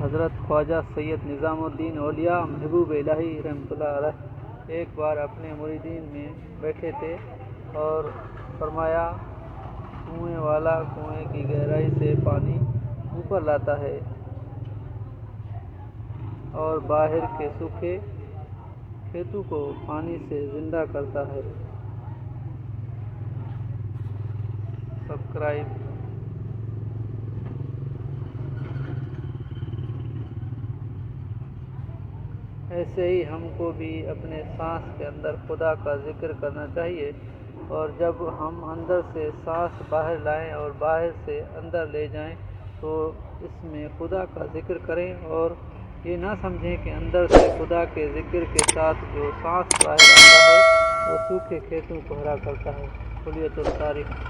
حضرت خواجہ سید نظام الدین اولیاء محبوب الہی رحمۃ اللہ علیہ ایک بار اپنے مریدین میں بیٹھے تھے اور فرمایا، کنویں والا کنویں کی گہرائی سے پانی اوپر لاتا ہے اور باہر کے سوکھے کھیتوں کو پانی سے زندہ کرتا ہے۔ سبسکرائب۔ ایسے ہی ہم کو بھی اپنے سانس کے اندر خدا کا ذکر کرنا چاہیے، اور جب ہم اندر سے سانس باہر لائیں اور باہر سے اندر لے جائیں تو اس میں خدا کا ذکر کریں، اور یہ نہ سمجھیں کہ اندر سے خدا کے ذکر کے ساتھ جو سانس باہر آتا ہے وہ سوکھے کھیتوں کو ہرا کرتا ہے۔ کلیت التاریخ۔